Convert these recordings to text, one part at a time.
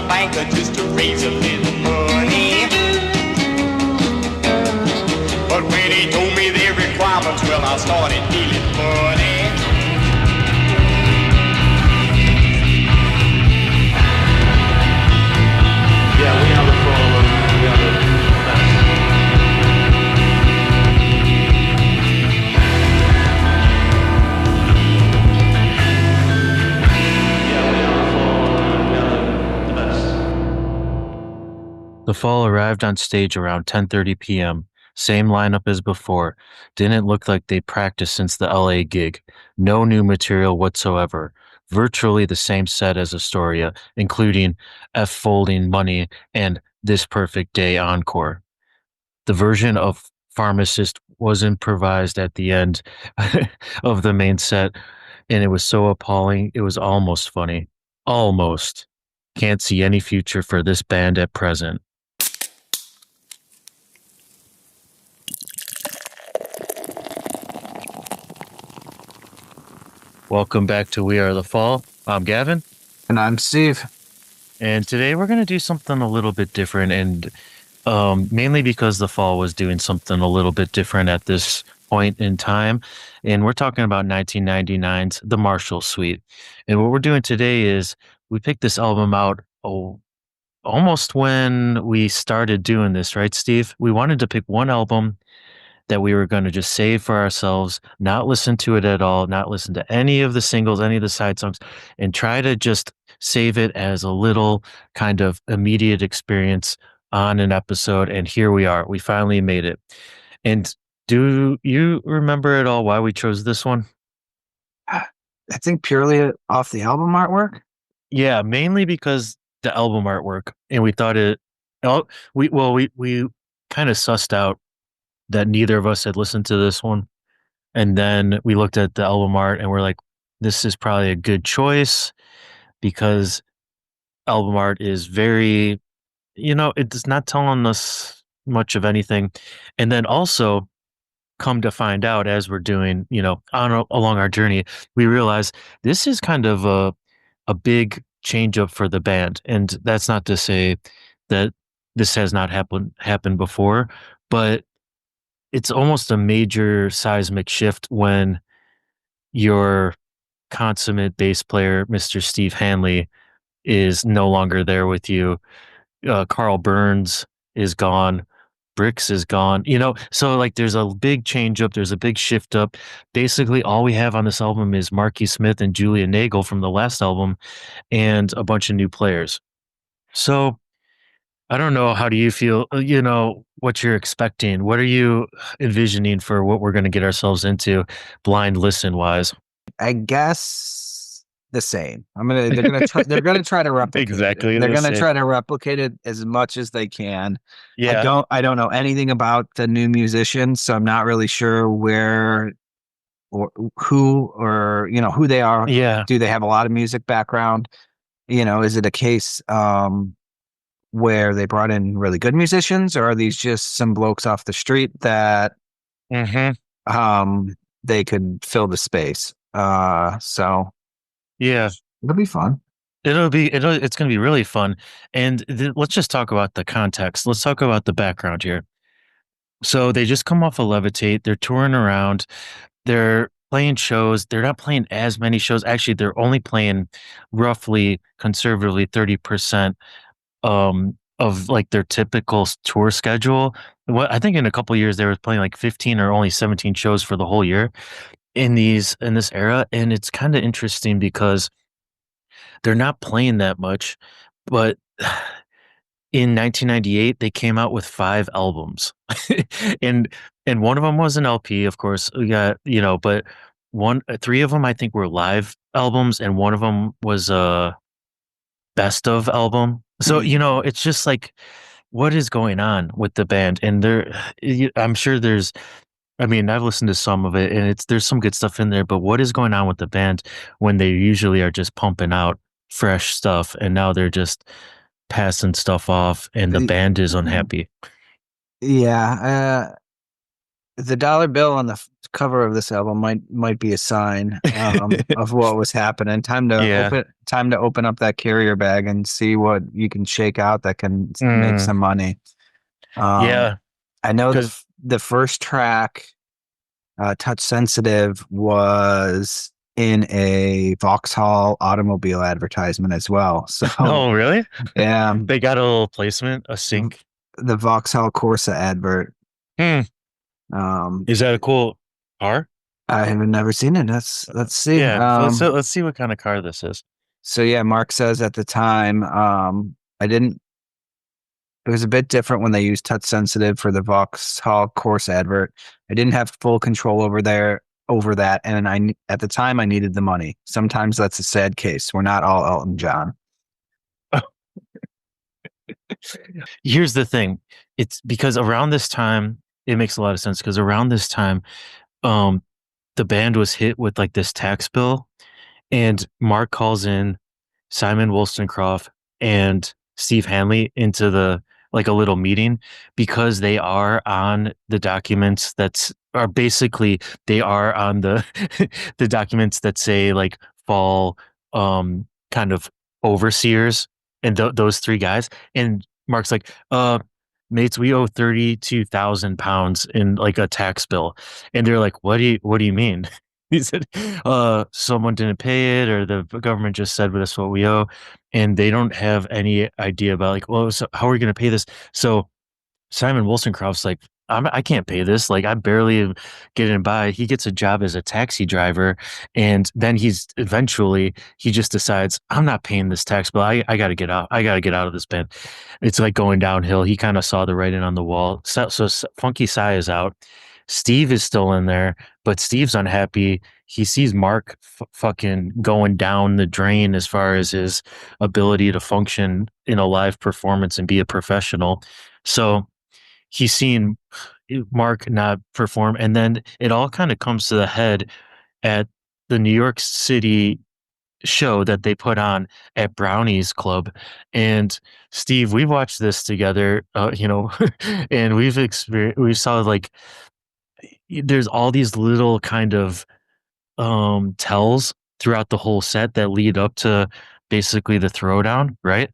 banker just to raise a little money. But when he told me their requirements, well, I started feeling funny. Yeah, we are the fall. We are the best. Yeah, we are the fall. We are the best. The Fall arrived on stage around 10:30 p.m. Same lineup as before. Didn't look like they practiced since the LA gig. No new material whatsoever. Virtually the same set as Astoria, including F Folding Money and This Perfect Day Encore. The version of Pharmacist was improvised at the end of the main set, and it was so appalling, it was almost funny. Almost. Can't see any future for this band at present. Welcome back to We Are the Fall. I'm Gavin. And I'm Steve. And today we're going to do something a little bit different, and mainly because the Fall was doing something a little bit different at this point in time. And we're talking about 1999's The Marshall Suite. And what we're doing today is we picked this album out almost when we started doing this, right, Steve? We wanted to pick one album that we were going to just save for ourselves, not listen to it at all, not listen to any of the singles, any of the side songs, and try to just save it as a little kind of immediate experience on an episode. And here we are. We finally made it. And do you remember at all why we chose this one? I think purely off the album artwork. Yeah, mainly because the album artwork, and we thought we kind of sussed out that neither of us had listened to this one. And then we looked at the album art and we're like, this is probably a good choice because album art is very, it's not telling us much of anything. And then also come to find out as we're doing, along our journey, we realize this is kind of a big change up for the band. And that's not to say that this has not happened before, but it's almost a major seismic shift when your consummate bass player, Mr. Steve Hanley, is no longer there with you. Carl Burns is gone. Bricks is gone. So like there's a big change up. There's a big shift up. Basically, all we have on this album is Marky Smith and Julia Nagel from the last album and a bunch of new players. So I don't know. How do you feel? What you're expecting. What are you envisioning for what we're going to get ourselves into blind listen wise? I guess the same. They're gonna try to replicate Exactly it. They're the gonna same. try to replicate it as much as they can. Yeah. I don't know anything about the new musicians, so I'm not really sure where or who or who they are. Yeah. Do they have a lot of music background? Is it a case where they brought in really good musicians, or are these just some blokes off the street that they could fill the space? So Yeah. it'll be fun. It's going to be really fun. And let's just talk about the context. Let's talk about the background here. So they just come off a Levitate. They're touring around. They're playing shows. They're not playing as many shows. Actually, they're only playing roughly conservatively 30% of like their typical tour schedule. I think in a couple of years they were playing like 15 or only 17 shows for the whole year in this era. And it's kind of interesting because they're not playing that much, but in 1998 they came out with 5 albums. and one of them was an LP, of course. We got, but 3 of them I think were live albums, and one of them was a best of album. So, it's just like, what is going on with the band? And I'm sure I've listened to some of it and there's some good stuff in there, but what is going on with the band when they usually are just pumping out fresh stuff and now they're just passing stuff off and the band is unhappy? Yeah. the dollar bill on the cover of this album might be a sign of what was happening. Yeah. Time to open up that carrier bag and see what you can shake out that can make Mm, some money. Um, yeah. I know Because the first track, Touch Sensitive, was in a Vauxhall automobile advertisement as well. So oh, really? yeah, They got a little placement, a sync. the Vauxhall Corsa advert. Hmm. Um, Is that a cool car? I have never seen it. Let's see. Yeah. Let's see what kind of car this is. So yeah, Mark says at the time, I didn't. It was a bit different when they used touch sensitive for the Vauxhall Corsa advert. I didn't have full control over that, and at the time I needed the money. Sometimes that's a sad case. We're not all Elton John. Here's the thing. It's because around this time, it makes a lot of sense because around this time, um, the band was hit with like this tax bill, and Mark calls in Simon Wollstonecroft and Steve Hanley into the like a little meeting because they are on the documents that's are basically they are on the the documents that say like fall kind of overseers and those three guys. And Mark's like, mates, we owe 32,000 pounds in like a tax bill. And they're like, what do you mean? He said, someone didn't pay it or the government just said, well, that's what we owe. And they don't have any idea about like, well, so how are we going to pay this? So Simon Wollstonecroft's like, I can't pay this. Like, I barely am getting by. He gets a job as a taxi driver. And then he just decides, I'm not paying this tax bill. I got to get out. I got to get out of this band. It's like going downhill. He kind of saw the writing on the wall. So Funky Cy is out. Steve is still in there, but Steve's unhappy. He sees Mark fucking going down the drain as far as his ability to function in a live performance and be a professional. So he's seen Mark not perform, and then it all kind of comes to the head at the New York City show that they put on at Brownie's Club. And Steve, we watched this together, and we saw like there's all these little kind of tells throughout the whole set that lead up to basically the throwdown, right?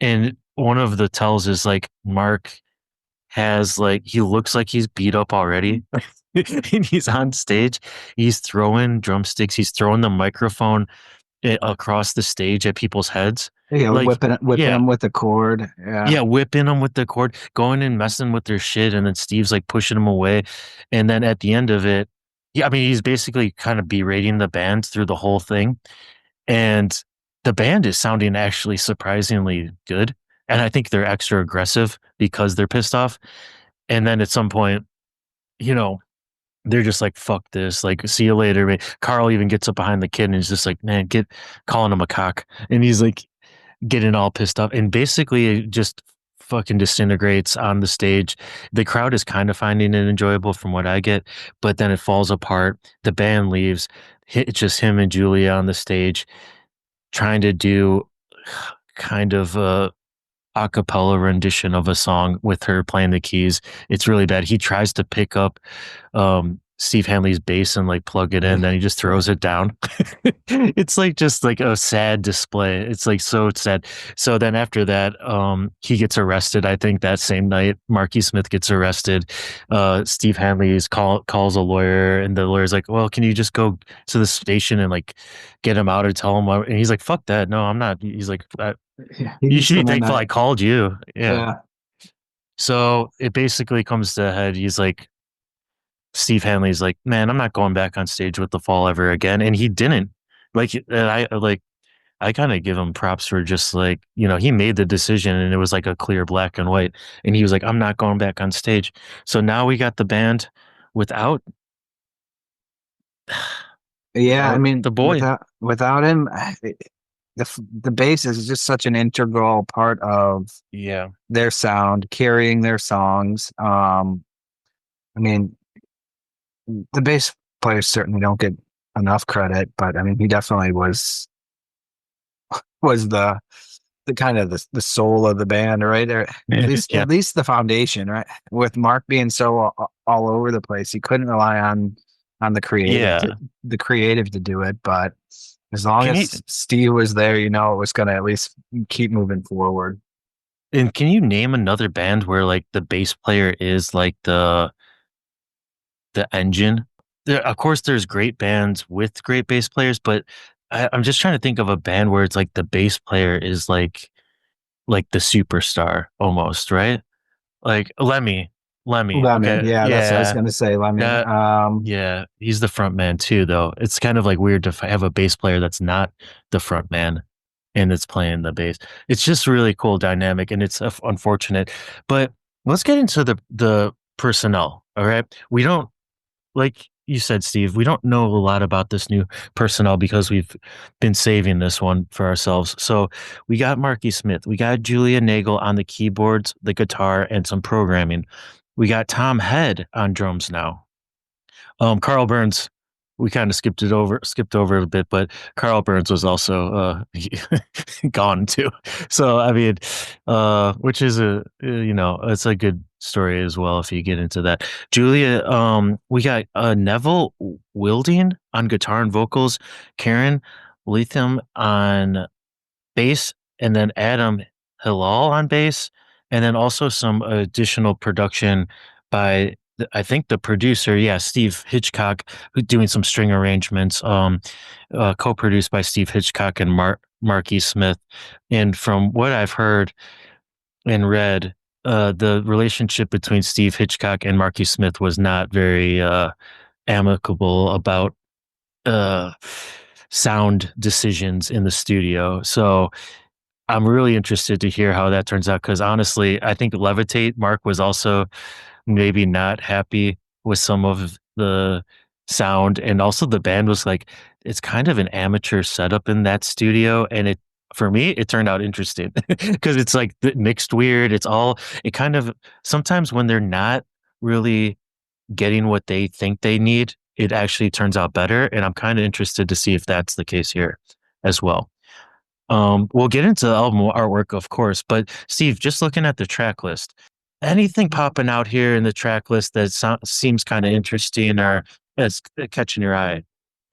And one of the tells is like Mark has like he looks like he's beat up already. And he's on stage. He's throwing drumsticks. He's throwing the microphone across the stage at people's heads. Yeah, Like, whipping yeah, them with the cord. Yeah. yeah, whipping them with the cord, going and messing with their shit, and then Steve's like pushing them away. And then at the end of it, yeah, I mean, he's basically kind of berating the band through the whole thing. And the band is sounding actually surprisingly good. And I think they're extra aggressive because they're pissed off. And then at some point, you know, they're just like, fuck this. Like, see you later. Man. Carl even gets up behind the kid and is just like, man, calling him a cock. And he's like getting all pissed off. And basically it just fucking disintegrates on the stage. The crowd is kind of finding it enjoyable from what I get, but then it falls apart. The band leaves. It's just him and Julia on the stage trying to do kind of a cappella rendition of a song with her playing the keys. It's really bad. He tries to pick up Steve Hanley's bass and like plug it in, then he just throws it down. It's like just like a sad display. It's like so sad. So then after that, he gets arrested. I think that same night, Marky Smith gets arrested. Steve Hanley's calls a lawyer, and the lawyer's like, "Well, can you just go to the station and like get him out or tell him?" And he's like, "Fuck that! No, I'm not." He's like, Yeah, "You should be thankful I called you." Yeah. yeah. So it basically comes to a head. He's like, Steve Hanley's like, man, I'm not going back on stage with the Fall ever again. And he didn't. Like, and I kind of give him props for just like, he made the decision and it was like a clear black and white. And he was like, I'm not going back on stage. So now we got the band without, Yeah, I mean, the boy. without him, the bass is just such an integral part of Yeah. their sound, carrying their songs. I mean, the bass players certainly don't get enough credit, but I mean, he definitely was the the kind of the soul of the band, right? Or Yeah. at least the foundation, right? With Mark being so all over the place, he couldn't rely on Yeah. the creative to do it. But as long Can you as Steve was there, it was going to at least keep moving forward. and can you name another band where like the bass player is like the engine? Of course, there's great bands with great bass players, but I'm just trying to think of a band where it's like the bass player is like the superstar almost, right? Like Lemmy. Lemmy, Okay, yeah, that's what I was yeah, going to say. Lemmy, that yeah, he's the front man too, though. It's kind of like weird to have a bass player that's not the front man and it's playing the bass. It's just really cool dynamic, and it's unfortunate. But let's get into the personnel. All right, we don't like you said, Steve. We don't know a lot about this new personnel because we've been saving this one for ourselves. So we got Marky Smith, we got Julia Nagel on the keyboards, the guitar, and some programming. We got Tom Head on drums now. Carl Burns, we kind of skipped over a bit, but Carl Burns was also gone too. So I mean, which is it's a good story as well if you get into that. Julia, we got Neville Wilding on guitar and vocals, Karen Lethem on bass, and then Adam Hilal on bass, and then also some additional production by I think the producer, yeah, Steve Hitchcock, who doing some string arrangements, co-produced by Steve Hitchcock and Marky Smith. And from what I've heard and read, the relationship between Steve Hitchcock and Marky Smith was not very amicable about uh, sound decisions in the studio. So I'm really interested to hear how that turns out because honestly, I think Levitate Mark was also maybe not happy with some of the sound, and also the band was like, it's kind of an amateur setup in that studio, and it for me it turned out interesting because it's like mixed weird. It kind of sometimes when they're not really getting what they think they need, it actually turns out better, and I'm kind of interested to see if that's the case here as well. We'll get into the album artwork, of course, but Steve, just looking at the track list, anything popping out here in the track list that seems kind of interesting or is catching your eye?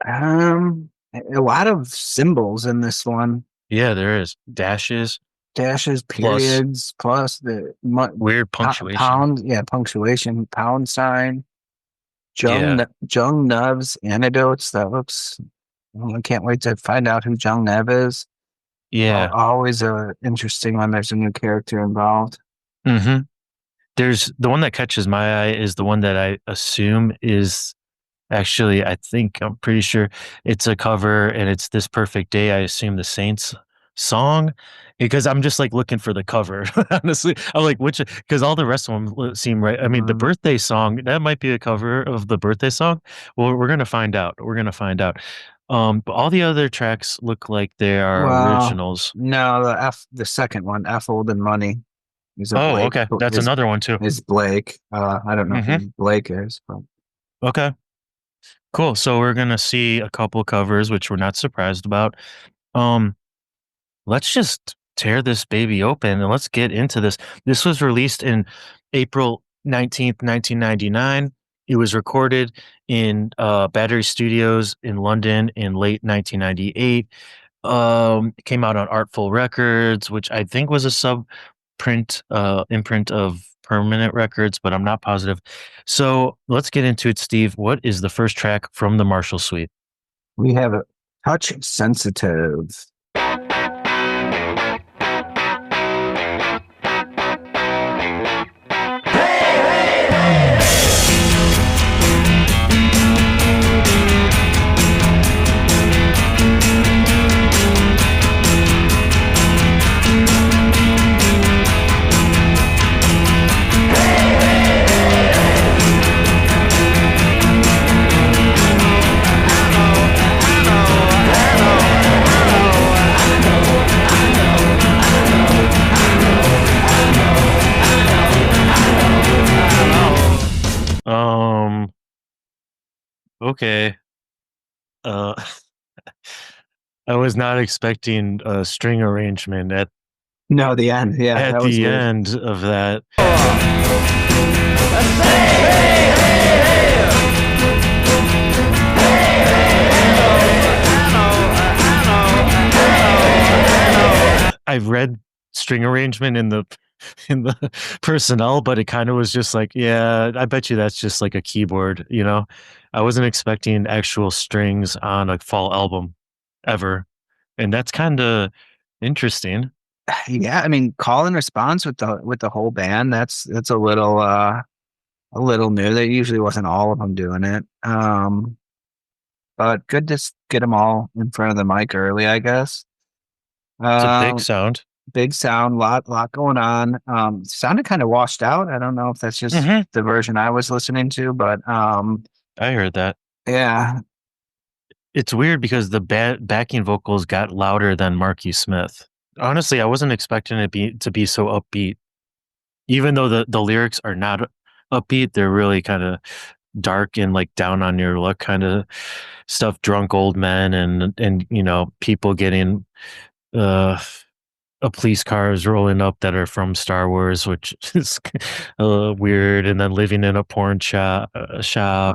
A lot of symbols in this one. Yeah, there is dashes Dashes, plus periods, plus the weird punctuation. pound, yeah, punctuation, pound sign, Yeah, Jung Nev's anecdotes. That looks. I can't wait to find out who Jung Nev is. yeah. Always a interesting when there's a new character involved. hmm There's the one that catches my eye is the one that I assume is actually, I'm pretty sure it's a cover and it's This Perfect Day. I assume the Saints song because I'm just like looking for the cover. Honestly, I'm like, because all the rest of them seem right. I mean, the birthday song, that might be a cover of the birthday song. Well, we're going to find out. We're going to find out. But all the other tracks look like they are Well, originals. no, the second one, F Old and Money, is a Oh, okay. That's another one too. is Blake. I don't know hmm who Blake is, but Okay. Cool. So we're gonna see a couple covers, which we're not surprised about. Um, let's just tear this baby open and let's get into this. This was released in April 19th, 1999. It was recorded in Battery Studios in London in late 1998. It came out on Artful Records, which I think was a imprint of Permanent Records, but I'm not positive. So let's get into it, Steve. What is the first track from the Marshall Suite? we have a touch sensitive. Um, okay. Uh, I was not expecting a string arrangement at No, the end. Yeah, at that was the weird. end of that. I've read string arrangement in the personnel, but it kind of was just like, yeah, I bet you that's just like a keyboard, you know. I wasn't expecting actual strings on a fall album ever, and that's kind of interesting. Yeah, I mean, call and response with the whole band. That's a little new. That usually wasn't all of them doing it. But good to get them all in front of the mic early, I guess. It's a big Um, sound. big sound, lot going on. Sounded kind of washed out. I don't know if that's just Hmm. the version I was listening to, but I heard that. yeah, It's weird because the backing vocals got louder than Marky Smith. Honestly, I wasn't expecting it to be so upbeat. Even though the lyrics are not upbeat, they're really kind of dark and like down on your luck kind of stuff. Drunk old men and you know people getting uh a police cars rolling up that are from Star Wars, which is weird. And then living in a porn shop. yeah,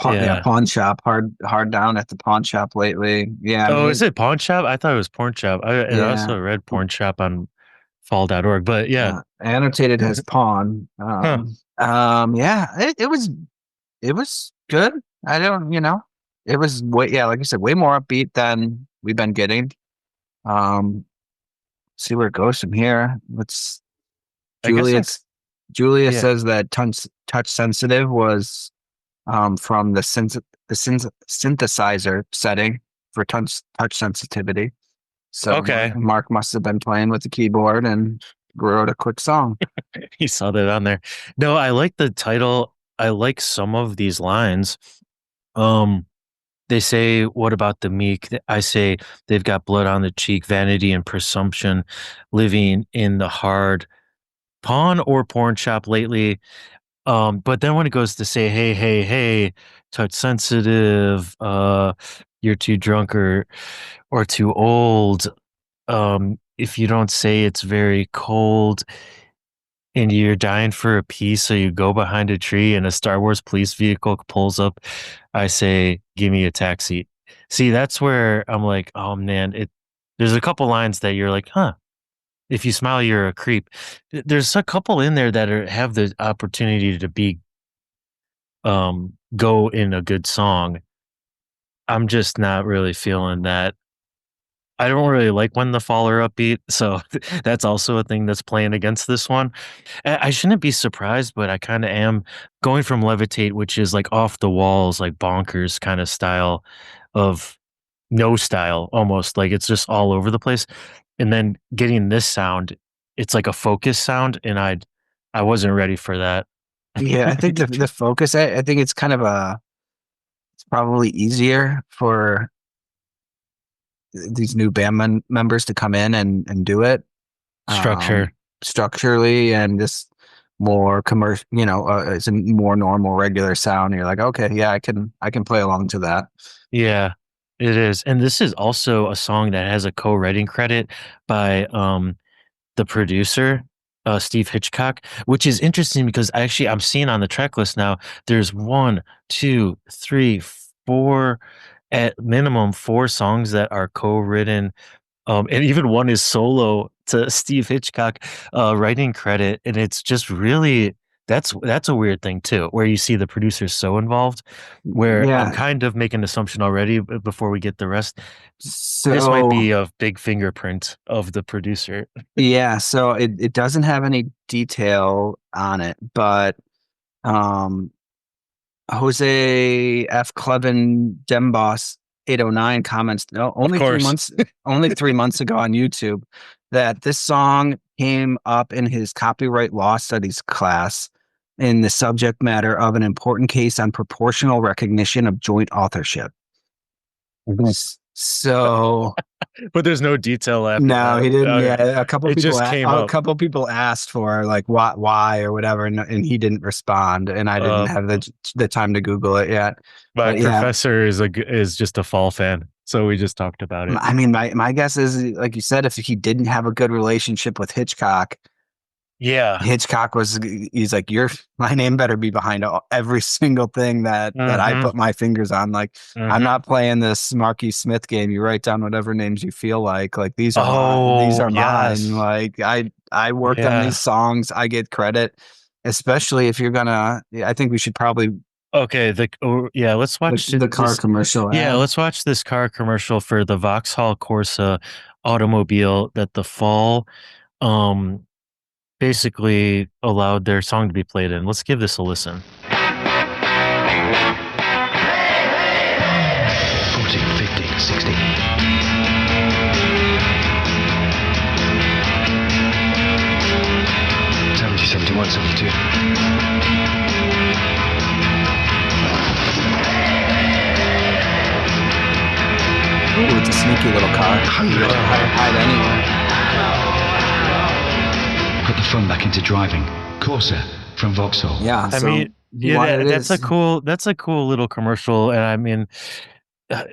Yeah. pawn shop, hard down at the pawn shop lately. Yeah, I Oh, is mean, it pawn shop? I thought it was porn shop. And I yeah. also read porn shop on fall.org, but yeah. Annotated as pawn. Huh. Yeah, it was good. I don't, it was way, yeah, like I said, way more upbeat than we've been getting. Um, see where it goes from here. Let's I guess Julia. that's Julia yeah. says that touch sensitive was from the synthesizer setting for touch sensitivity. So Okay. Mark must have been playing with the keyboard and wrote a quick song. He saw that on there. No, I like the title. I like some of these lines. Um, they say, "What about the meek?" I say, "They've got blood on the cheek, vanity and presumption, living in the hard pawn or porn shop lately." But then when it goes to say, "Hey, hey, hey, touch sensitive, you're too drunk or too old. If you don't say it's very cold." And you're dying for a piece, so you go behind a tree and a Star Wars police vehicle pulls up. I say, "Give me a taxi." See, that's where I'm like, oh man, there's a couple lines that you're like, huh, if you smile, you're a creep. There's a couple in there that have the opportunity to be go in a good song. I'm just not really feeling that. I don't really like when the fall are upbeat, so that's also a thing that's playing against this one. I shouldn't be surprised, but I kind of am going from Levitate, which is like off the walls, like bonkers kind of style of no style almost. Like it's just all over the place. And then getting this sound, it's like a focus sound, and I wasn't ready for that. Yeah, I think the focus. I think it's kind of it's probably easier for these new band members to come in and do it Structure. structurally and just more commercial. It's a more normal, regular sound. You're like, okay, yeah, I can play along to that. Yeah, it is. And this is also a song that has a co-writing credit by the producer, Steve Hitchcock, which is interesting because actually I'm seeing on the track list now, there's one, two, three, four, at minimum four songs that are co-written. And even one is solo to Steve Hitchcock writing credit. And it's just really that's a weird thing too, where you see the producer so involved, where I'm Yeah. kind of making an assumption already before we get the rest. This might So be a big fingerprint of the producer. yeah, so it doesn't have any detail on it, but um Jose F. Clevin Demboss 809 comments no, Of only three course. months only 3 months ago on YouTube that this song came up in his copyright law studies class in the subject matter of an important case on proportional recognition of joint authorship. So But there's no detail after no, that. he didn't. Okay. Yeah, It just came a up. couple people asked for like why or whatever, and he didn't respond, and I didn't Uh, have the time to Google it yet. my But yeah, professor is just a fall fan. So we just talked about it. I mean, my guess is, like you said, if he didn't have a good relationship with Hitchcock, Yeah. he's like, my name better be behind every single thing that I Mm-hmm. put my fingers on. Like, I'm Mm-hmm. not playing this Marquis Smith game. You write down whatever names you feel like. Like, these are mine. These Oh, are mine. yes. Like, I worked on Yeah. these songs. I get credit, especially if you're gonna. I think we should probably Okay. Yeah. Let's watch the car this. commercial. Yeah. Let's watch this car commercial for the Vauxhall Corsa automobile that the Fall um basically allowed their song to be played in. Let's give this a listen. 40, 50, 60. 70, 71, 72. Ooh, it's a sneaky little car. You don't hide anywhere. Put the fun back into driving. Corsa from Vauxhall. Yeah. I So mean, yeah, that's a cool little commercial, and I mean,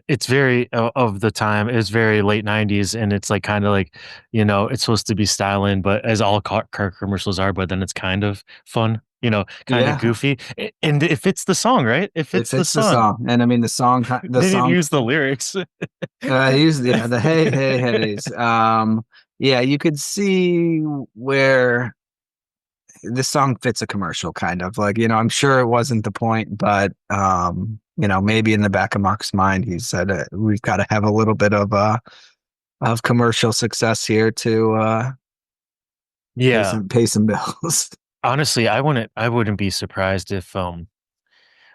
it's very of the time. It's very late '90s, and it's like kind of like, it's supposed to be styling, but as all car commercials are, but then it's kind of fun, kind of Yeah. goofy, and it fits the song, right? It It fits the fits the song. song, and I mean the They didn't song. use the lyrics. The hey hey heys. Yeah, you could see where this song fits a commercial, kind of like, I'm sure it wasn't the point, but maybe in the back of Mark's mind, he said, we've got to have a little bit of commercial success here to Yeah, pay some bills. honestly, I wouldn't be surprised if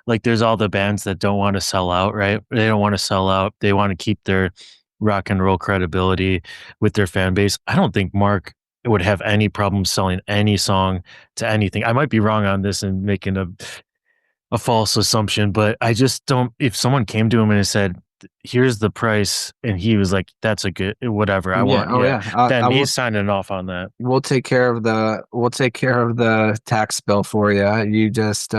like there's all the bands that don't want to sell out, right? They don't want to sell out. They want to keep their rock and roll credibility with their fan base. I don't think Mark would have any problem selling any song to anything. I might be wrong on this and making a false assumption, but I just don't. If someone came to him and said, "Here's the price," and he was like, "That's a good whatever I Yeah. want," Oh yeah, yeah. I then will. he's signing off on that. We'll take care of the tax bill for you. You just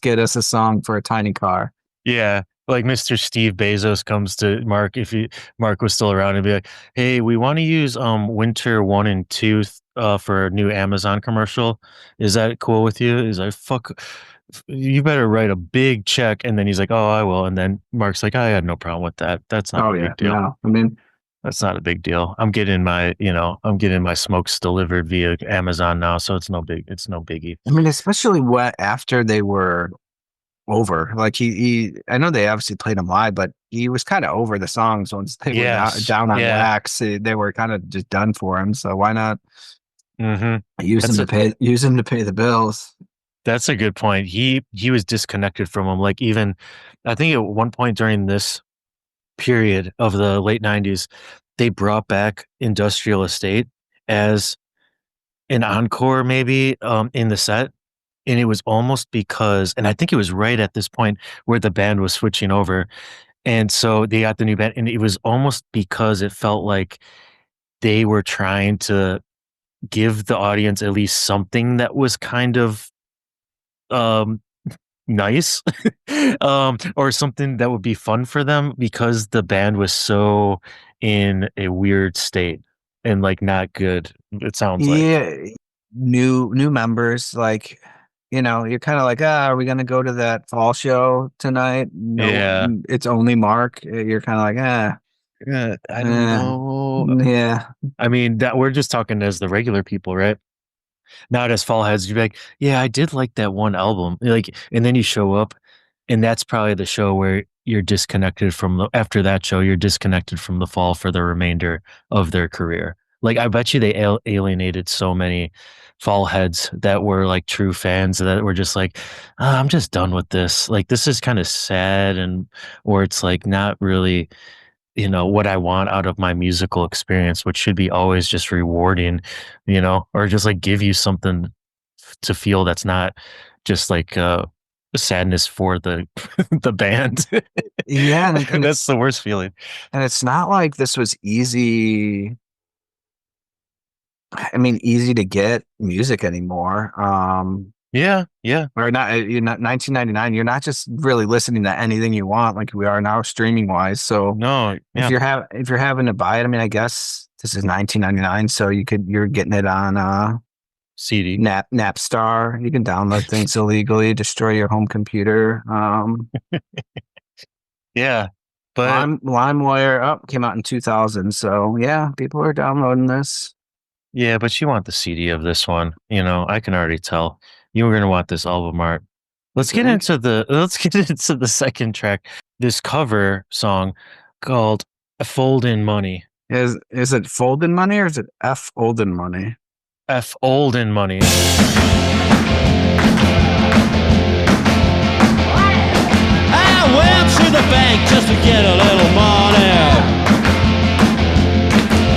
get us a song for a tiny car. Yeah, like Mr. Steve Bezos comes to Mark if Mark was still around and be like, "Hey, we want to use Winter 1 and 2 for a new Amazon commercial. Is that cool with you?" He's like, "Fuck, you better write a big check." And then he's like, "Oh, I will." And then Mark's like, "I had no problem with that. That's not Oh a yeah, big deal. no. I mean, That's not a big deal. I'm getting my smokes delivered via Amazon now, so it's no biggie." especially what after they were over. Like I know they obviously played him live, but he was kind of over the songs once they were Yes. down on Yeah. wax. They were kind of just done for him. So why not Mhm. use him to pay the bills? That's a good point. He was disconnected from him. Like even I think at one point during this period of the late '90s, they brought back Industrial Estate as an encore, maybe in the set, and it was almost because, and I think it was right at this point where the band was switching over, and so they got the new band, and it was almost because it felt like they were trying to give the audience at least something that was kind of um nice or something that would be fun for them because the band was so in a weird state and like not good, it sounds like. Yeah, new members, like, you're kind of like, are we gonna go to that fall show tonight? No, Yeah. it's only Mark. You're kind of like, Yeah, I don't know. yeah, I mean, that we're just talking as the regular people, right? Not as fall heads. You'd be like, yeah, I did like that one album. Like, and then you show up, and that's probably the show where you're disconnected from after that show, you're disconnected from the fall for the remainder of their career. Like, I bet you they alienated so many fall heads that were like true fans that were just like, I'm just done with this. Like, this is kind of sad, or it's like not really what I want out of my musical experience, which should be always just rewarding, or just like give you something to feel that's not just like sadness for the the band. yeah, and That's the worst feeling. it's not like this was easy. Easy to get music anymore. Yeah, yeah. Or not, you're not 1999. You're not just really listening to anything you want like we are now streaming wise. So No, yeah. if you're having to buy it, I mean, I guess this is 1999, so you're getting it on CD. Napstar. You can download things illegally, destroy your home computer. Yeah. But LimeWire came out in 2000, so yeah, people are downloading this. yeah, but you want the CD of this one. You know, I can already tell you were gonna want this album art. Let's get into the second track. This cover song called "Fold in Money." Is it Folding Money or is it F Olden Money? F old in money. I went to the bank just to get a little money.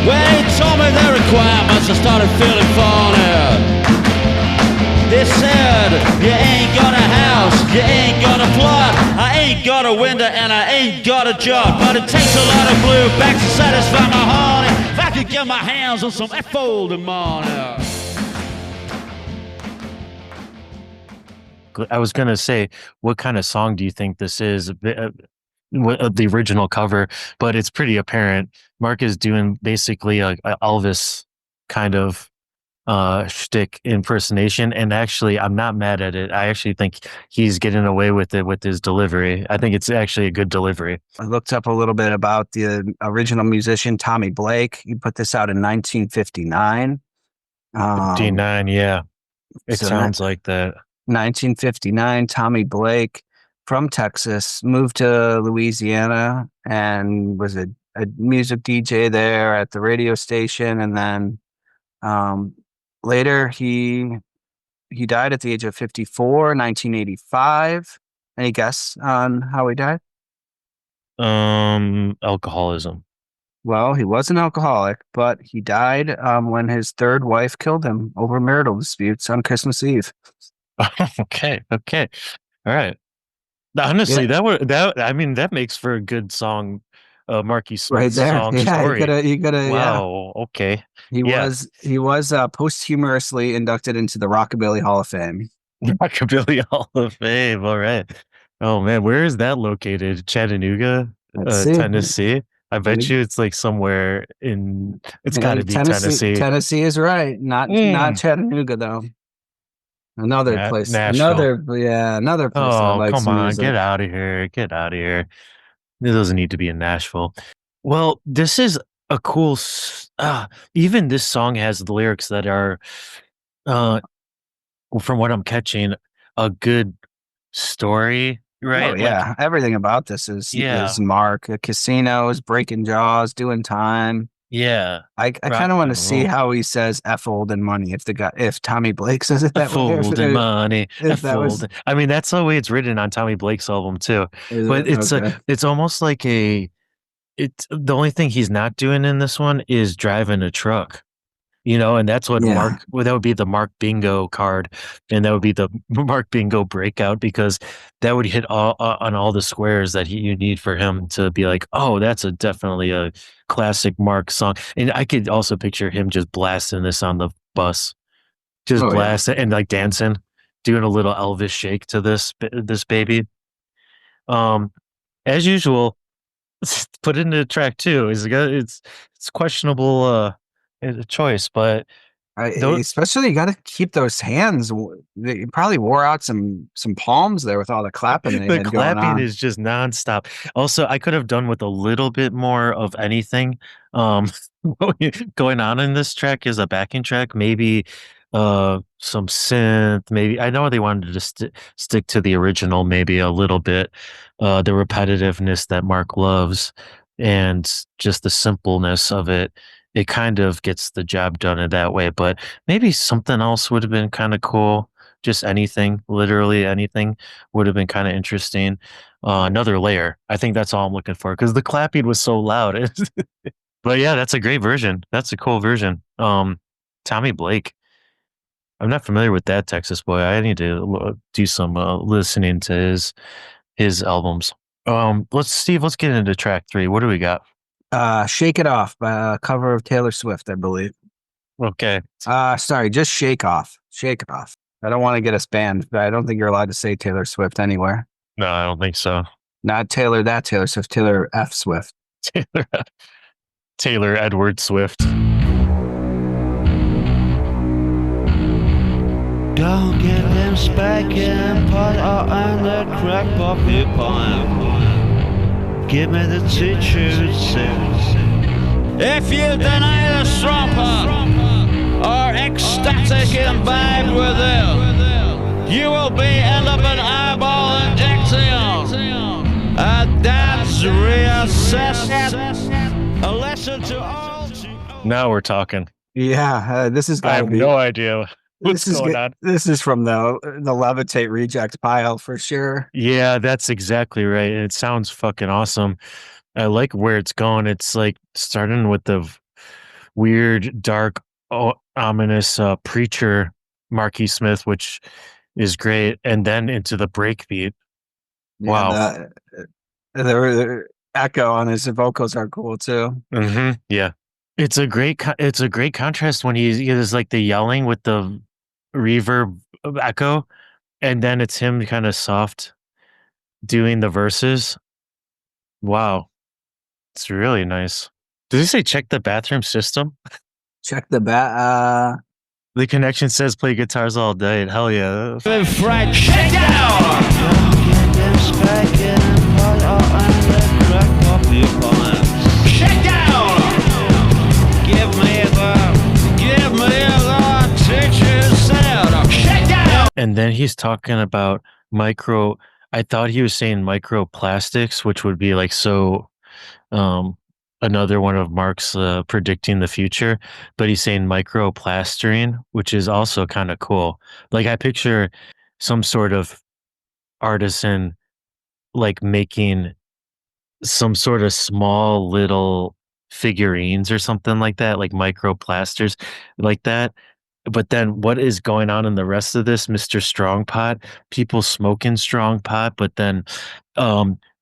When he told me the requirements, I started feeling funny. They said, you ain't got a house, you ain't got a plot, I ain't got a window and I ain't got a job. But it takes a lot of blue back to satisfy my honey. If I could get my hands on some folding money. I was gonna say, what kind of song do you think this is? The original cover, but it's pretty apparent. Mark is doing basically a Elvis kind of shtick impersonation, and actually, I'm not mad at it. I actually think he's getting away with it with his delivery. I think it's actually a good delivery. I looked up a little bit about the original musician Tommy Blake. He put this out in 1959. 59, yeah, it so sounds like that. 1959, Tommy Blake from Texas moved to Louisiana and was a music DJ there at the radio station. And then later he died at the age of 54, 1985. Any guess on how he died? Alcoholism. Well, he was an alcoholic, but he died when his third wife killed him over marital disputes on Christmas Eve. Okay. All right. Honestly, I mean, that makes for a good song, Marky Smith Right there. song Yeah, story. you gotta, Wow. yeah. Okay. He was posthumously inducted into the Rockabilly Hall of Fame. Rockabilly Hall of Fame. All right. Oh man, where is that located? Chattanooga, Let's see. Tennessee. I bet you it's like somewhere in. It's got to be Tennessee. Tennessee is right. Not Chattanooga though. Another place. Nashville. Another place that Oh, likes come on, music. get out of here! Get out of here! It doesn't need to be in Nashville. Well, this is a cool. Even this song has the lyrics that are, uh, from what I'm catching, a good story, right? Oh yeah, everything about this is Yeah. Mark. Casinos, breaking jaws, doing time. Yeah. I kind of want to see how he says F Olden Money if Tommy Blake says it that way. Folding money. If that was, I mean, that's the way it's written on Tommy Blake's album too. But it's almost like it's the only thing he's not doing in this one is driving a truck. And that's what that would be the Mark Bingo card, and that would be the Mark Bingo breakout, because that would hit on all the squares that you need for him to be like, oh, that's definitely a classic Mark song. And I could also picture him just blasting this on the bus, just blasting and like dancing, doing a little Elvis shake to this baby. As usual, put it into track 2. It's questionable. A choice, but especially you got to keep those hands. You probably wore out some palms there with all the clapping. The clapping is just nonstop. Also, I could have done with a little bit more of anything going on in this track as a backing track. Maybe some synth. Maybe I know they wanted to stick to the original. Maybe a little bit the repetitiveness that Mark loves, and just the simpleness of it. It kind of gets the job done in that way, but maybe something else would have been kind of cool. Just anything, literally anything would have been kind of interesting. Another layer. I think that's all I'm looking for, because the clapping was so loud. But yeah, that's a great version. That's a cool version. Tommy Blake. I'm not familiar with that Texas boy. I need to do some listening to his albums. Let's get into track 3. What do we got? Shake It Off by a cover of Taylor Swift, I believe. Okay. Sorry, just Shake Off. Shake It Off. I don't want to get us banned, but I don't think you're allowed to say Taylor Swift anywhere. No, I don't think so. Not Taylor Swift, Taylor F. Swift. Taylor Edward Swift. Don't get them spanking, put out on the crack poppy pint. Give me the teacher's sense. If you deny the strong part, or ecstatic imbibed with it, you will end up an eyeball injection. And that's reassessed. A lesson to all. Now we're talking. Yeah, this is I have no idea what's going on. This is from the Levitate reject pile for sure. Yeah, that's exactly right. It sounds fucking awesome. I like where it's going. It's like starting with the weird, dark, ominous preacher Marky Smith, which is great, and then into the breakbeat. Wow. The echo on his vocals are cool too. Mm-hmm. Yeah, it's a great contrast when he does like the yelling with the reverb echo, and then it's him kind of soft doing the verses. Wow, it's really nice. Does he say check the bathroom system? Check the The connection says play guitars all day. Hell yeah. Fried shake down! Shake down! Give me the teacher's sound. Shake down! And then he's talking about I thought he was saying microplastics, which would be like another one of Mark's predicting the future, but he's saying microplastering, which is also kind of cool. Like I picture some sort of artisan like making some sort of small little figurines or something like that, like microplasters like that. But then what is going on in the rest of this, Mr. Strong Pot? People smoking strong pot, but then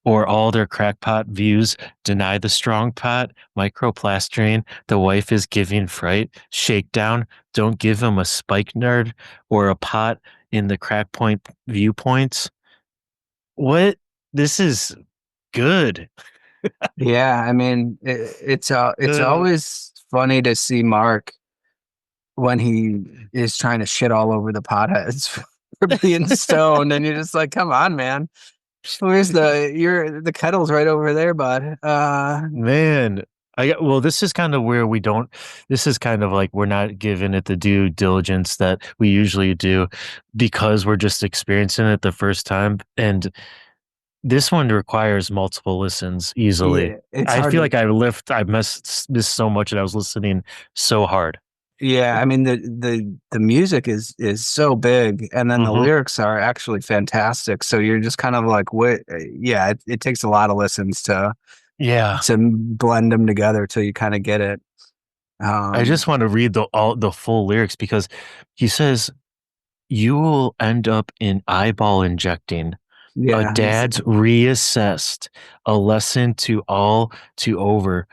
or all their crackpot views deny the strong pot, microplastering, the wife is giving fright, shakedown, don't give him a spike nerd or a pot in the crack point viewpoints. What? This is good. Yeah, I mean, it's always funny to see Mark when he is trying to shit all over the potheads for being stoned, and you're just like, come on, man. Where's the kettle's right over there, bud. Man, this is kind of where this is kind of like we're not giving it the due diligence that we usually do because we're just experiencing it the first time. And this one requires multiple listens easily. Yeah, I feel like I missed so much and I was listening so hard. Yeah, I mean the music is so big, and then the lyrics are actually fantastic. So you're just kind of like, what? Yeah, it takes a lot of listens to blend them together till you kind of get it. I just want to read the full lyrics because he says, "You will end up in eyeball injecting." Yeah, a dad's reassessed, a lesson to all to over.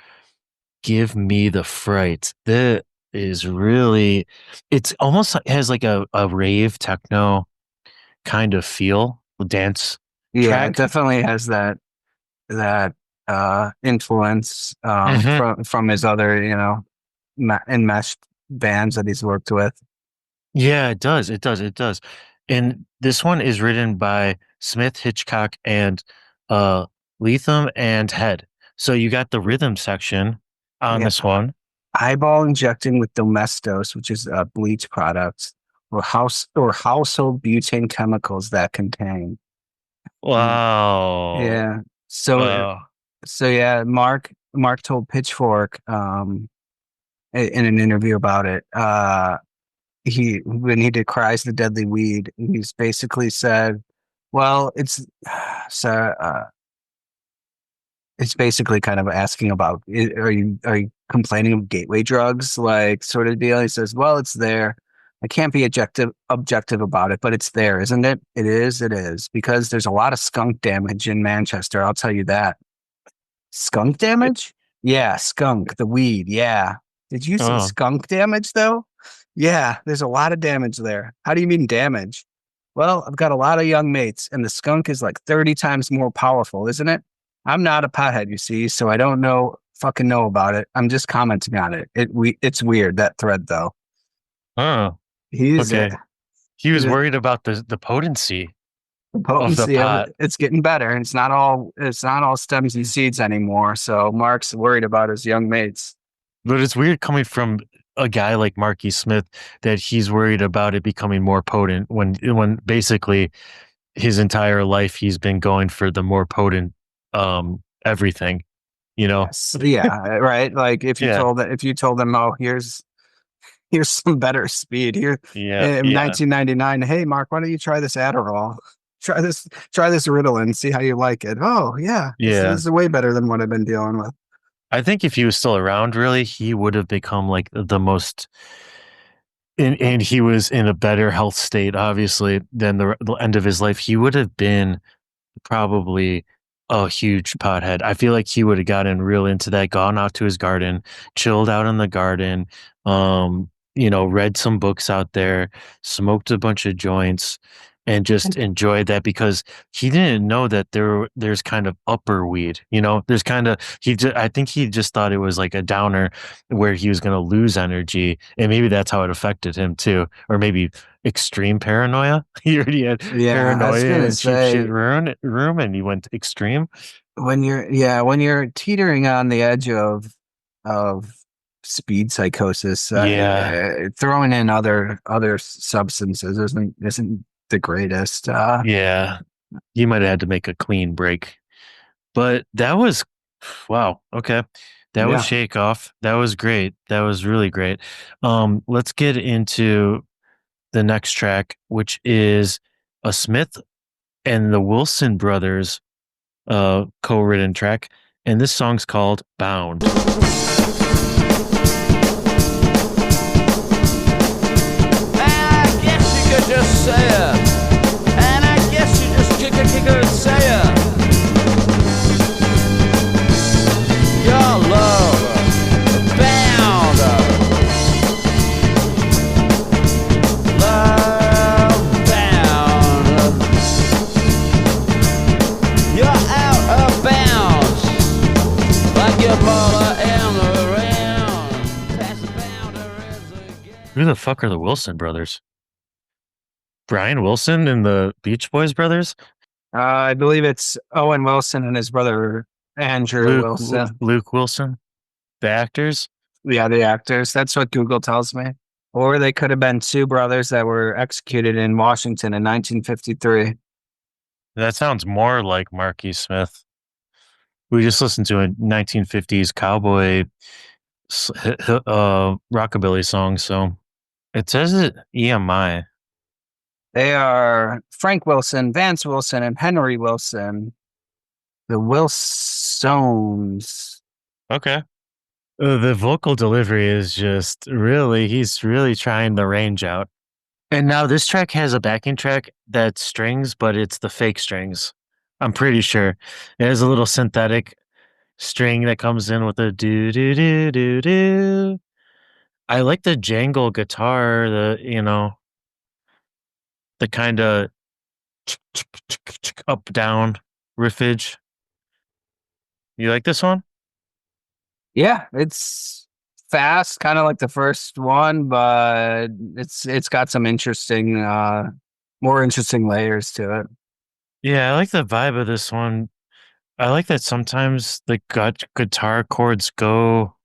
Give me the fright. That is really, it's almost has like a rave techno kind of feel, dance. Yeah, track. it definitely has that influence from his other, enmeshed bands that he's worked with. Yeah, it does. And this one is written by Smith, Hitchcock, and Lethem and Head. So you got the rhythm section on this one. Eyeball injecting with domestos, which is a bleach product, or household butane chemicals that contain. Wow. Yeah. So yeah, Mark told Pitchfork in an interview about it. When he decries the deadly weed, he's basically said, well, it's basically kind of asking about, are you complaining of gateway drugs, like sort of deal? He says, well, it's there. I can't be objective about it, but it's there, isn't it? It is, because there's a lot of skunk damage in Manchester. I'll tell you that. Skunk damage? Yeah, skunk, the weed. Yeah. Did you see skunk damage though? Yeah, there's a lot of damage there. How do you mean damage? Well, I've got a lot of young mates, and the skunk is like 30 times more powerful, isn't it? I'm not a pothead, you see, so I don't fucking know about it. I'm just commenting on it. It's weird, that thread though. Oh, He's okay. He was he's worried about the potency the of the potency of pot. it. It's getting better. And it's not all stems and seeds anymore. So Mark's worried about his young mates. But it's weird coming from a guy like Marky Smith that he's worried about it becoming more potent when basically his entire life he's been going for the more potent everything, you know. Yes. Yeah, right. Like Yeah. if you told them, oh, here's some better speed here Yeah, in yeah, 1999. Hey, Mark, why don't you try this Adderall? Try this Ritalin, see how you like it. Oh, yeah, this yeah. is way better than what I've been dealing with. I think if he was still around, really, he would have become like the most, and he was in a better health state, obviously, than the end of his life. He would have been probably a huge pothead. I feel like he would have gotten real into that, gone out to his garden, chilled out in the garden, read some books out there, smoked a bunch of joints, and just enjoyed that because he didn't know that there's kind of upper weed, there's kind of I think he just thought it was like a downer where he was going to lose energy, and maybe that's how it affected him too, or maybe extreme paranoia. He already had Yeah, I was paranoia gonna and cheap shit say room, and he went extreme. when you're teetering on the edge of speed psychosis, Yeah, throwing in other substances isn't the greatest. yeah. He might have had to make a clean break, but that was wow. Okay, that was Yeah. Shake Off. That was great. That was really great. Let's get into the next track, which is a Smith and the Wilson brothers co-written track, and this song's called Bound. I guess you could just say it. And I guess you just could say it. Your love bound. Love bound. You're out of bounds. Like your baller in the round. Past the boundaries again. Who the fuck are the Wilson brothers? Brian Wilson and the Beach Boys brothers? I believe it's Owen Wilson and his brother Andrew Wilson. Luke Wilson, the actors. Yeah, the actors. That's what Google tells me. Or they could have been two brothers that were executed in Washington in 1953. That sounds more like Marky Smith. We just listened to a 1950s cowboy rockabilly song, so it says it EMI. They are Frank Wilson, Vance Wilson, and Henry Wilson. The Wilsons. Okay. The vocal delivery is just he's really trying the range out. And now this track has a backing track that's strings, but it's the fake strings. I'm pretty sure. It has a little synthetic string that comes in with a do do do do do. I like the jangle guitar, the kind of up down riffage. You like this one? Yeah, it's fast, kind of like the first one, but it's got some more interesting layers to it. Yeah, I like the vibe of this one. I like that sometimes the guitar chords go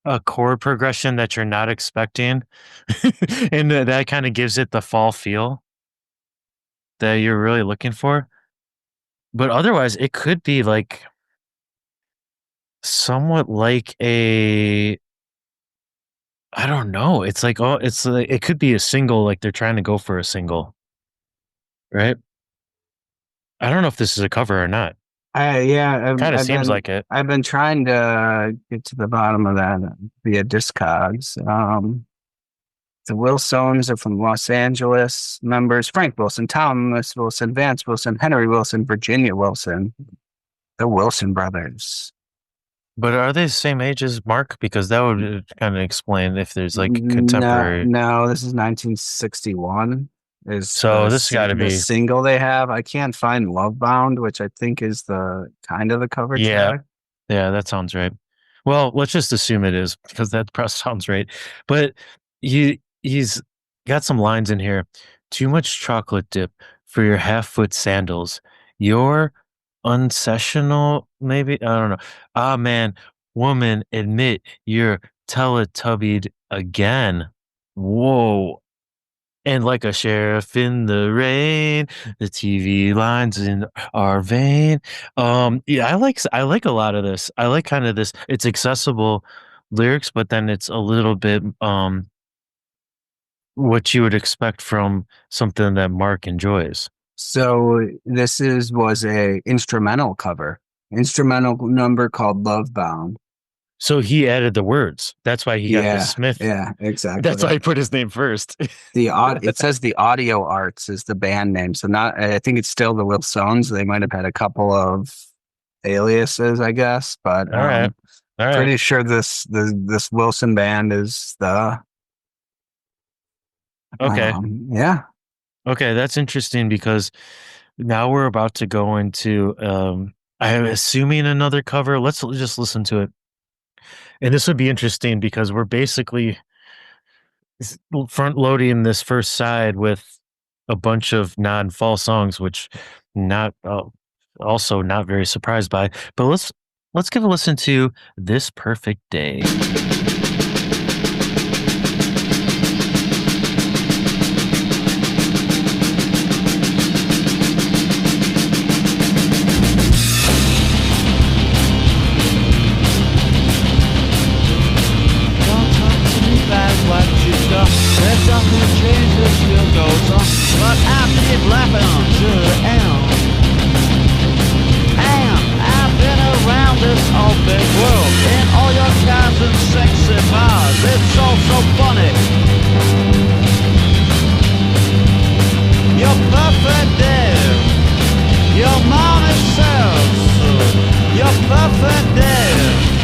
a chord progression that you're not expecting, and that kind of gives it the fall feel that you're really looking for. But otherwise, it could be like somewhat like I don't know. It's like it could be a single, like they're trying to go for a single, right? I don't know if this is a cover or not. Kind of seems like it. I've been trying to get to the bottom of that via Discogs. The Wilsons are from Los Angeles. Members Frank Wilson, Thomas Wilson, Vance Wilson, Henry Wilson, Virginia Wilson. The Wilson brothers. But are they the same age as Mark? Because that would kind of explain if there's like contemporary. No, this is 1961. Is So this got to the be. single they have? I can't find "Love Bound," which I think is the kind of the cover Yeah. track. Yeah, that sounds right. Well, let's just assume it is because that probably sounds right. But he's got some lines in here. Too much chocolate dip for your half-foot sandals. Your unsessional, maybe? I don't know. Ah, man, woman, admit you're Teletubbied again. Whoa. And like a sheriff in the rain, the TV lines in our vein. Yeah, I like a lot of this. I like kind of this. It's accessible lyrics, but then it's a little bit what you would expect from something that Mark enjoys. So this was a instrumental number called "Love Bound." So he added the words. That's why he got the Smith. Yeah, exactly. That's why he put his name first. It says the Audio Arts is the band name. So I think it's still the Wilsons. They might have had a couple of aliases, I guess, but All right. pretty sure this Wilson band is the Okay. Yeah. Okay, that's interesting because now we're about to go into I'm assuming another cover. Let's just listen to it. And this would be interesting because we're basically front loading this first side with a bunch of non-fall songs, which not also not very surprised by. But let's give a listen to This Perfect Day. There's nothing to change, this still goes on. But I keep laughing on to the end. And I've been around this whole big world in all your kinds and sexy bars. It's all so funny. You're perfect there. Your mom is so. You're perfect there.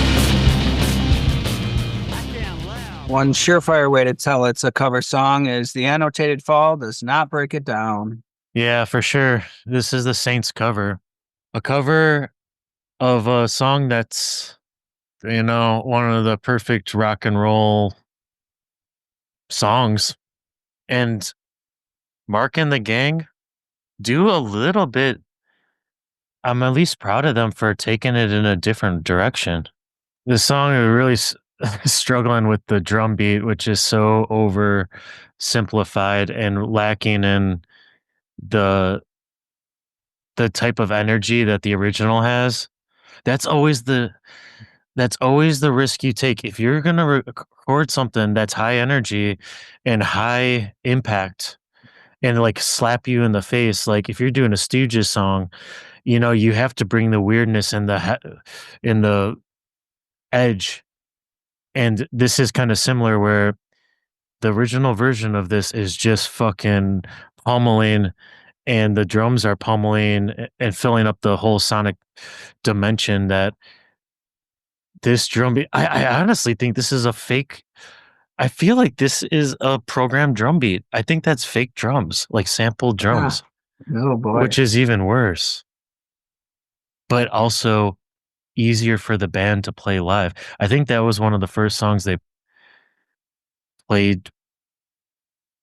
One surefire way to tell it's a cover song is the annotated fall does not break it down. Yeah, for sure. This is the Saints cover. A cover of a song that's, one of the perfect rock and roll songs. And Mark and the gang do a little bit. I'm at least proud of them for taking it in a different direction. The song is really struggling with the drum beat, which is so oversimplified and lacking in the type of energy that the original has. That's always the risk you take. If you're going to record something that's high energy and high impact and like slap you in the face, like if you're doing a Stooges song, you have to bring the weirdness and the edge. And this is kind of similar where the original version of this is just fucking pummeling and the drums are pummeling and filling up the whole sonic dimension that this drum beat. I honestly think this is a fake. I feel like this is a programmed drum beat. I think that's fake drums, like sampled drums. Oh boy. Which is even worse. But also easier for the band to play live. I think that was one of the first songs they played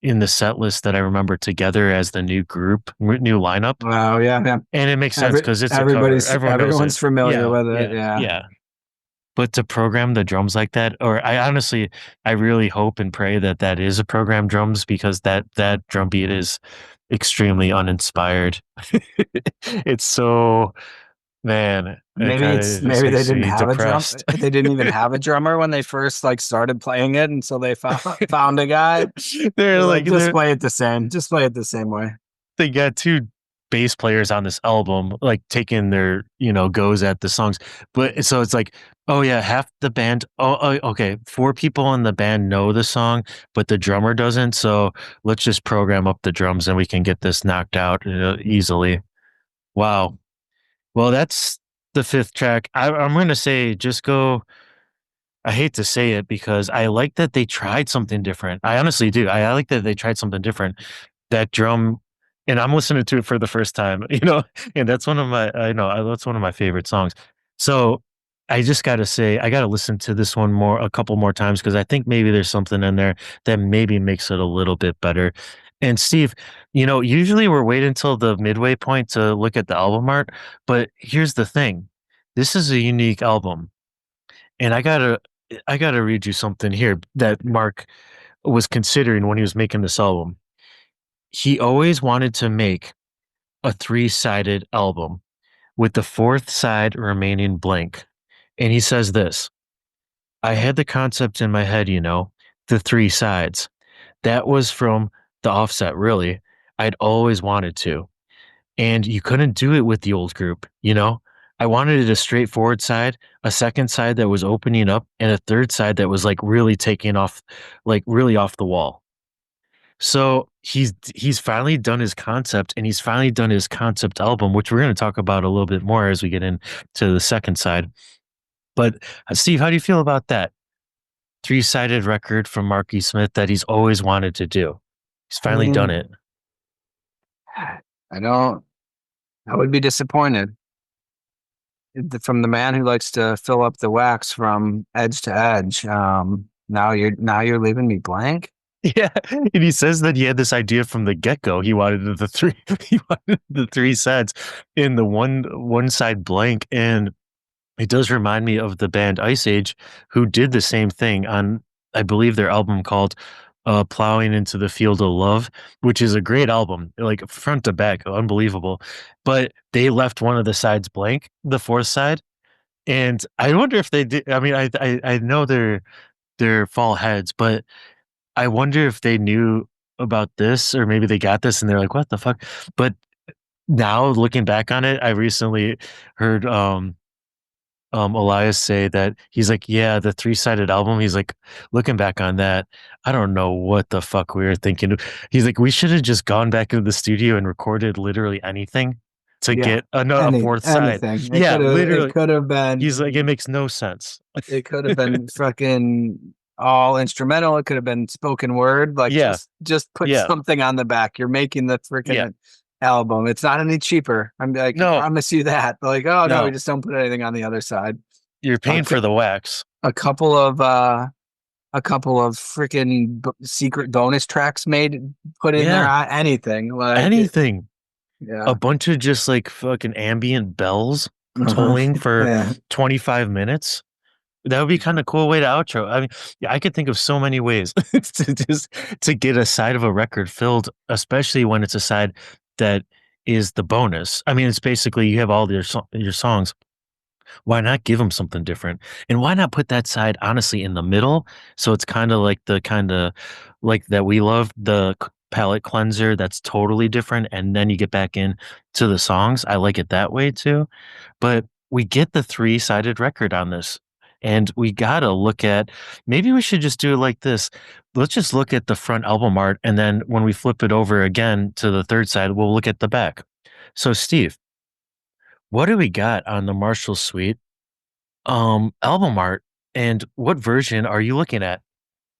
in the set list that I remember together as the new group, new lineup. Wow, yeah. And it makes sense because it's everyone's familiar with it. Yeah. But to program the drums like that, or I really hope and pray that is a programmed drums because that drum beat is extremely uninspired. It's so. Man, maybe they didn't have depressed. a drum. They didn't even have a drummer when they first started playing it until they found a guy. They're like, just play it the same. Just play it the same way. They got two bass players on this album, like taking their goes at the songs. But so it's like, oh yeah, half the band. Okay, 4 people in the band know the song, but the drummer doesn't. So let's just program up the drums and we can get this knocked out easily. Wow. Well, that's the fifth track. I'm gonna say just go. I hate to say it because I like that they tried something different. I honestly do. I like that they tried something different. That drum, and I'm listening to it for the first time, and that's one of my, I know that's one of my favorite songs. So I just got to say, I got to listen to this one a couple more times because I think maybe there's something in there that maybe makes it a little bit better. And Steve, usually we're waiting until the midway point to look at the album art, but here's the thing. This is a unique album and I gotta read you something here that Mark was considering when he was making this album. He always wanted to make a three-sided album with the fourth side remaining blank. And he says this, I had the concept in my head, the three sides. That was from the offset, really. I'd always wanted to. And you couldn't do it with the old group. I wanted it a straightforward side, a second side that was opening up, and a third side that was like really taking off, like really off the wall. So he's finally done his concept and he's finally done his concept album, which we're going to talk about a little bit more as we get into the second side. But Steve, how do you feel about that three-sided record from Marky Smith that he's always wanted to do? He's I finally done mean, it. I don't. I would be disappointed from the man who likes to fill up the wax from edge to edge. Now you're leaving me blank. Yeah, and he says that he had this idea from the get-go. He wanted the three he wanted the three sides in the one side blank, and it does remind me of the band Ice Age, who did the same thing on, I believe, their album called Plowing into the Field of Love, which is a great album, like front to back, unbelievable. But they left one of the sides blank, the fourth side, and I wonder if they did. I mean, I know they're fall heads, but I wonder if they knew about this or maybe they got this and they're like, "What the fuck?" But now looking back on it, I recently heard Elias say that he's like, "Yeah, the three-sided album." He's like, looking back on that, I don't know what the fuck we were thinking. He's like, "We should have just gone back into the studio and recorded literally anything to Yeah, get a fourth side." anything. Yeah, literally. It could have He's like, been. "It makes no sense." It could have been fucking all instrumental. It could have been spoken word. Like Yeah, just put yeah, something on the back. You're making the yeah. freaking album. It's not any cheaper. I can No, promise you that. Like, oh no, we no. just don't put anything on the other side. You're A, paying for the wax. a couple of freaking secret bonus tracks put in there. Yeah, Anything like anything. A yeah. bunch of just like fucking ambient bells tolling for Yeah. 25 minutes. That would be kind of cool way to outro. I mean, yeah, I could think of so many ways to get a side of a record filled, especially when it's a side that is the bonus. I mean, it's basically you have all your songs. Why not give them something different? And why not put that side honestly in the middle? So it's kind of like the kind of like that we love the palette cleanser that's totally different. And then you get back in to the songs. I like it that way too. But we get the three-sided record on this. And we gotta look at maybe we should just do it like this. Let's just look at the front album art. And then when we flip it over again to the third side, we'll look at the back. So Steve, what do we got on the Marshall Suite album art, and what version are you looking at?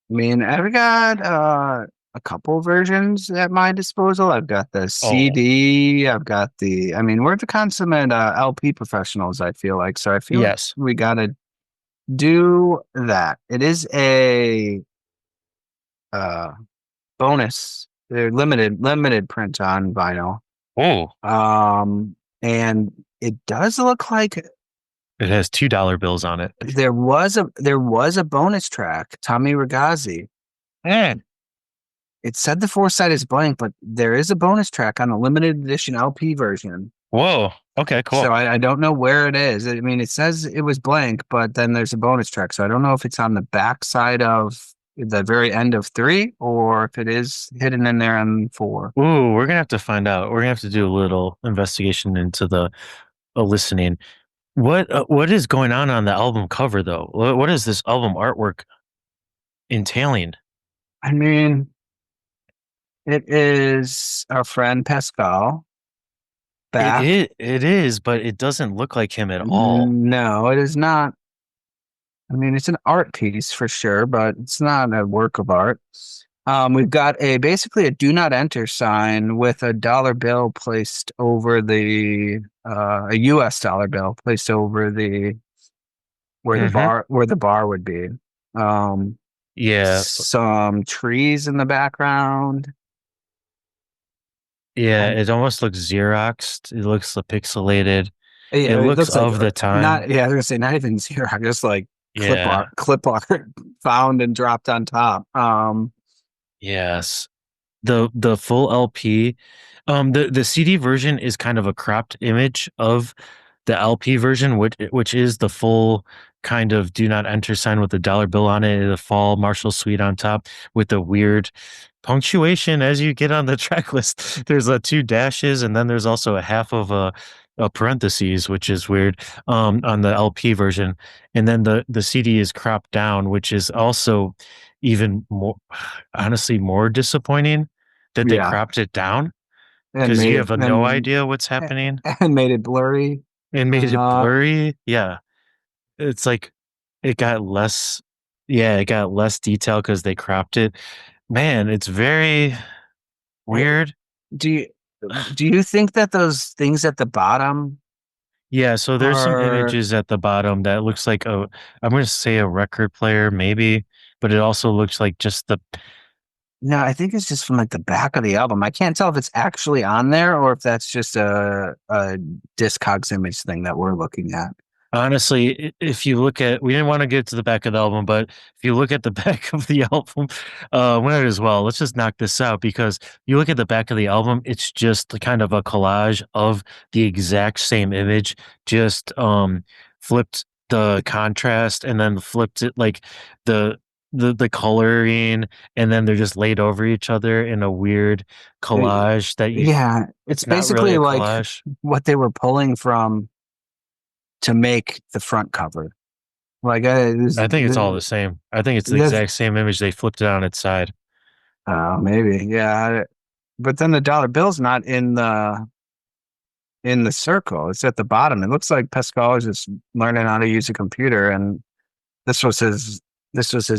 I mean, I've got a couple versions at my disposal. I've got the Oh, CD. I've got the. I mean, we're the consummate LP professionals. I feel like so. I feel like yes. we gotta do that. It is a uh bonus. They're limited print on vinyl. Oh, And it does look like it has $2 bills on it. there was a bonus track, Tommy Ragazzi. Man. It said the fourth side is blank, but there is a bonus track on the limited edition LP version. Whoa. Okay, cool. So I don't know where it is. I mean, it says it was blank, but then there's a bonus track. So I don't know if it's on the back side of the very end of 3 or if it is hidden in there on 4. Ooh, we're gonna have to find out. We're gonna have to do a little investigation into the listening. What is going on the album cover though? What is this album artwork entailing? I mean, it is our friend Pascal back. It is, but it doesn't look like him at all. No, it is not. I mean, it's an art piece for sure, but it's not a work of art. We've got basically a do not enter sign with a dollar bill placed over a US dollar bill placed over where the bar would be. Yeah. Some trees in the background. Yeah, it almost looks Xeroxed. It looks pixelated. Yeah, it looks like, of the time. I was gonna say not even Xerox, just like clip art found and dropped on top. Yes. The full LP, the CD version is kind of a cropped image of the LP version, which is the full kind of do not enter sign with the dollar bill on it, the fall Marshall Suite on top with the weird punctuation as you get on the track list. There's 2 dashes, and then there's also a half of a parentheses, which is weird on the LP version. And then the CD is cropped down, which is also even more, honestly, more disappointing that they cropped it down, because you have no idea what's happening and made it blurry. And made it blurry. Yeah. It's like it got less detail because they cropped it. Man, it's very weird. Do you think that those things at the bottom? Yeah, so there's some images at the bottom that looks like I'm going to say a record player maybe, but it also looks like just the. No, I think it's just from like the back of the album. I can't tell if it's actually on there or if that's just a Discogs image thing that we're looking at. Honestly, if you look at, we didn't want to get to the back of the album, but if you look at the back of the album, might as well. Let's just knock this out, because you look at the back of the album, it's just kind of a collage of the exact same image, just flipped the contrast and then flipped it like the coloring, and then they're just laid over each other in a weird collage that you. Yeah, it's basically really like what they were pulling from to make the front cover. Like I think it's all the same. I think it's the exact same image. They flipped it on its side. Maybe, yeah. But then the dollar bill's not in the circle. It's at the bottom. It looks like Pascal is just learning how to use a computer, and this was his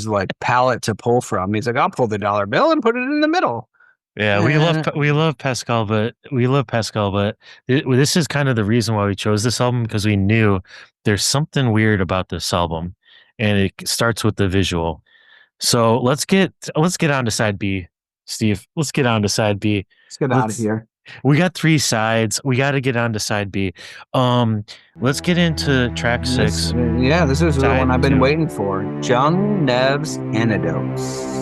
like palette to pull from. He's like, I'll pull the dollar bill and put it in the middle. Yeah, we love Pascal, but this is kind of the reason why we chose this album, because we knew there's something weird about this album, and it starts with the visual. So let's get on to side B, Steve. Let's get on to side B. Let's get out of here. We got 3 sides. We got to get on to side B. Let's get into track 6. This is the one I've been waiting for. Jung Nev's Antidotes.